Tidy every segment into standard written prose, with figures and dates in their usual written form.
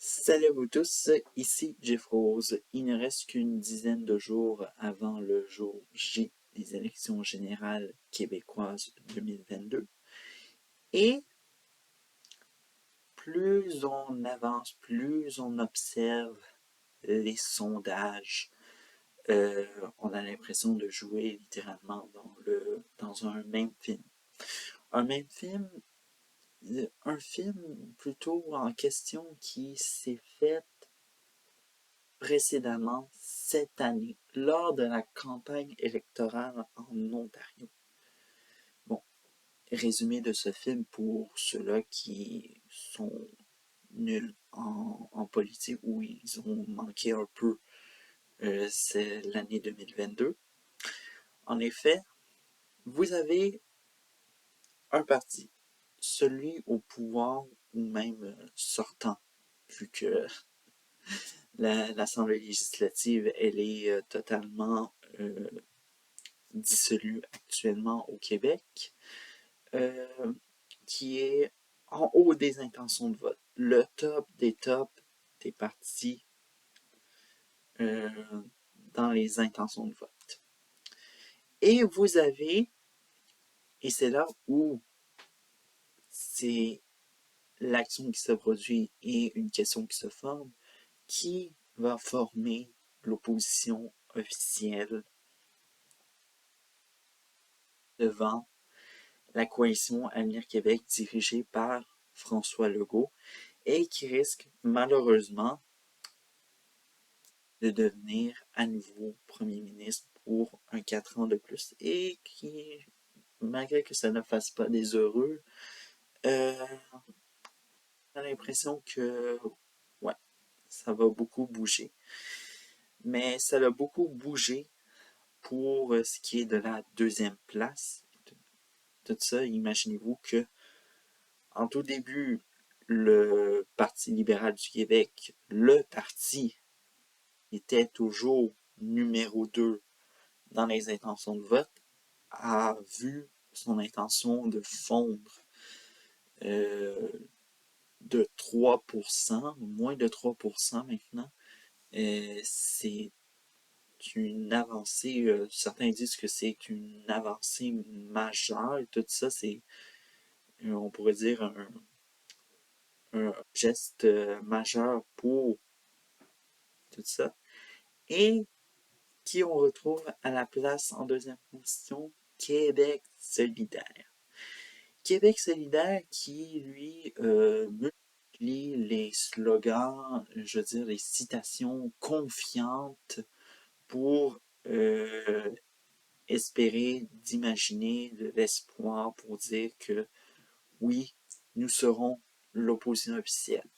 Salut à vous tous, ici Jeff Rose. Il ne reste qu'une dizaine de jours avant le jour J des élections générales québécoises 2022. Et plus on avance, plus on observe les sondages, on a l'impression de jouer littéralement dans un même film. Un même film, un film plutôt en question qui s'est fait précédemment cette année lors de la campagne électorale en Ontario. Bon, résumé de ce film pour ceux-là qui sont nuls en politique ou ils ont manqué un peu, c'est l'année 2022. En effet, vous avez un parti, celui au pouvoir ou même sortant, vu que l'Assemblée législative, elle est totalement dissolue actuellement au Québec, euh, qui est en haut des intentions de vote. Le top des tops des partis euh, dans les intentions de vote. Et vous avez, et c'est là où c'est l'action qui se produit et une question qui se forme, qui va former l'opposition officielle devant la coalition Avenir Québec dirigée par François Legault et qui risque malheureusement de devenir à nouveau premier ministre pour un 4 ans de plus et qui, malgré que ça ne fasse pas des heureux, a l'impression que ouais, ça va beaucoup bouger. Mais ça a beaucoup bougé pour ce qui est de la deuxième place. Tout ça, imaginez-vous que en tout début, le Parti libéral du Québec, le parti, était toujours numéro 2 dans les intentions de vote, a vu son intention de fondre euh, de 3%, moins de 3% maintenant. C'est une avancée, certains disent que c'est une avancée majeure, tout ça, c'est, on pourrait dire, un geste majeur pour tout ça. Et qui on retrouve à la place en deuxième position? Québec solidaire. Québec solidaire qui, lui, multiplie les slogans, je veux dire, les citations confiantes pour espérer, d'imaginer de l'espoir pour dire que oui, nous serons l'opposition officielle.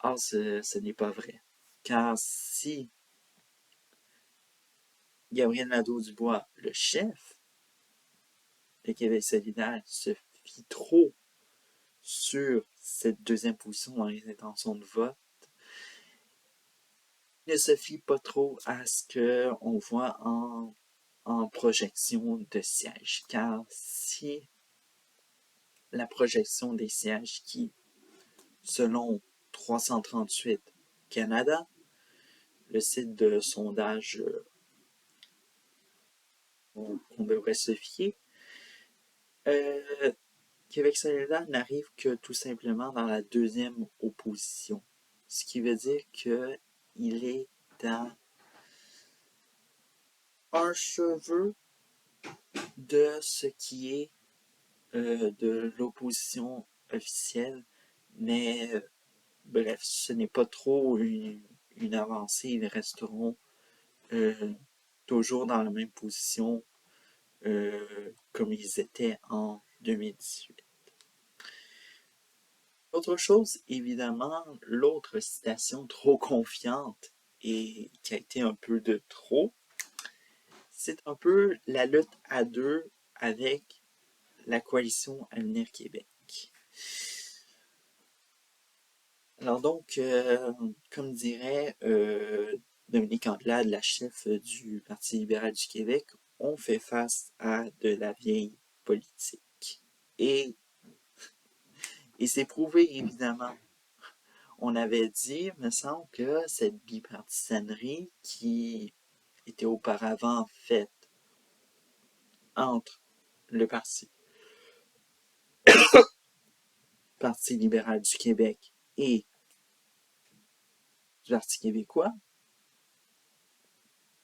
Or, ce n'est pas vrai. Car si Gabriel Nadeau-Dubois, le chef de Québec solidaire, se fie trop sur cette deuxième position dans les intentions de vote, ne se fie pas trop à ce qu'on voit en projection de sièges. Car si la projection des sièges qui, selon 338 Canada, le site de sondage qu'on devrait se fier, euh, Québec solidaire n'arrive que tout simplement dans la deuxième opposition. Ce qui veut dire qu'il est à un cheveu de ce qui est de l'opposition officielle, mais bref, ce n'est pas trop une avancée. Ils resteront euh, toujours dans la même position comme ils étaient en 2018. Autre chose, évidemment, l'autre citation trop confiante et qui a été un peu de trop, c'est un peu la lutte à deux avec la coalition Avenir Québec. Alors donc, comme dirait Dominique Anglade, la chef du Parti libéral du Québec, on fait face à de la vieille politique. Et, et c'est prouvé, évidemment. on avait dit, me semble, que cette bipartisanerie qui était auparavant faite entre le Parti libéral du Québec et du Parti québécois,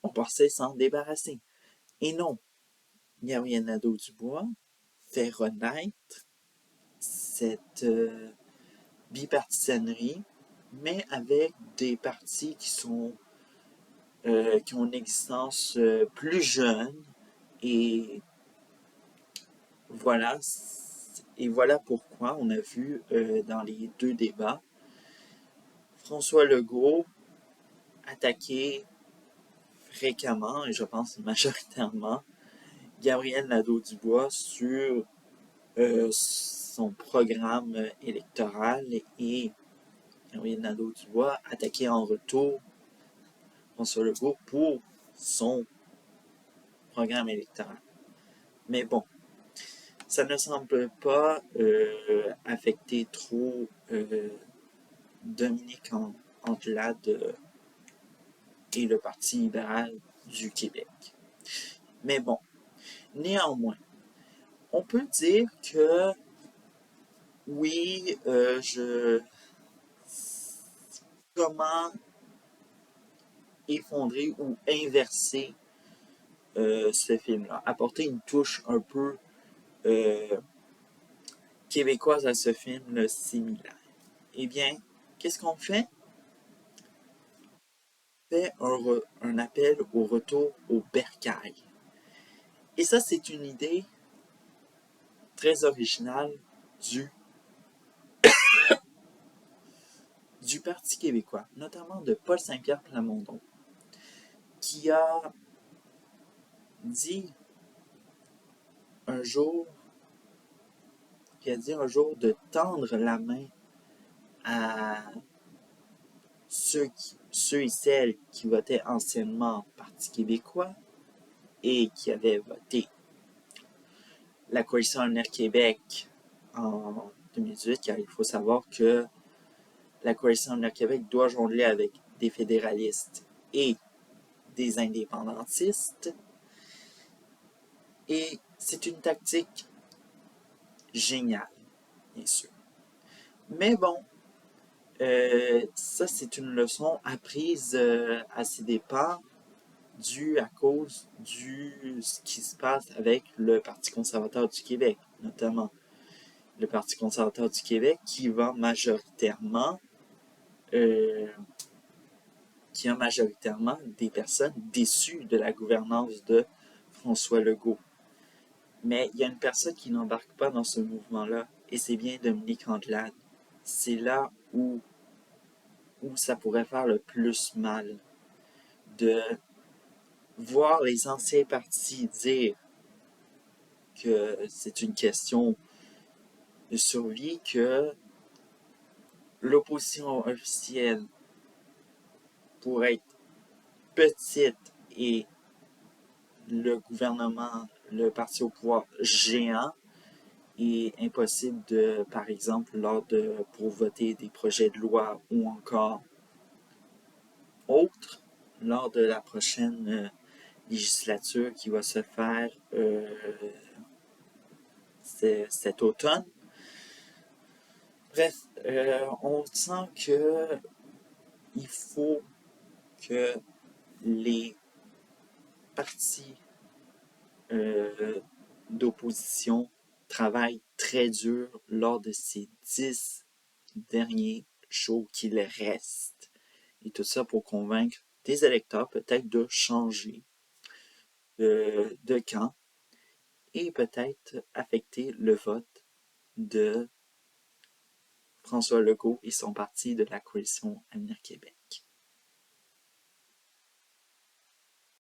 on pensait s'en débarrasser. Et non, Gabriel Nadeau-Dubois fait renaître cette bipartisanerie, mais avec des partis qui ont une existence plus jeune. Et voilà, et voilà pourquoi on a vu dans les deux débats François Legault attaquer fréquemment, et je pense majoritairement, Gabriel Nadeau-Dubois sur son programme électoral, et Gabriel Nadeau-Dubois attaquer en retour François Legault pour son programme électoral. Mais bon, ça ne semble pas affecter trop Dominique Anglade et le Parti libéral du Québec. Mais bon, néanmoins, on peut dire que oui, comment effondrer ou inverser ce film-là, apporter une touche un peu québécoise à ce film similaire. Eh bien, qu'est-ce qu'on fait? On fait un appel au retour au bercail. Et ça, c'est une idée très originale du Parti québécois, notamment de Paul Saint-Pierre Plamondon, qui a dit un jour de tendre la main à ceux et celles qui votaient anciennement Parti québécois et qui avaient voté la coalition Avenir Québec en 2018, car il faut savoir que la coalition Avenir Québec doit jongler avec des fédéralistes et des indépendantistes. Et c'est une tactique géniale, bien sûr. Mais bon, ça c'est une leçon apprise à ses départs, due à cause de ce qui se passe avec le Parti conservateur du Québec, notamment le Parti conservateur du Québec qui a majoritairement des personnes déçues de la gouvernance de François Legault. Mais il y a une personne qui n'embarque pas dans ce mouvement-là, et c'est bien Dominique Anglade. C'est là où ça pourrait faire le plus mal, de voir les anciens partis dire que c'est une question de survie, que l'opposition officielle pourrait être petite et le gouvernement, le parti au pouvoir géant, et impossible de, par exemple, pour voter des projets de loi ou encore autres, lors de la prochaine législature qui va se faire cet automne. Bref, on sent que il faut que les partis d'opposition travaillent très dur lors de ces 10 derniers jours qu'il reste. Et tout ça pour convaincre des électeurs peut-être de changer de camp et peut-être affecter le vote de François Legault et son parti de la coalition Avenir Québec.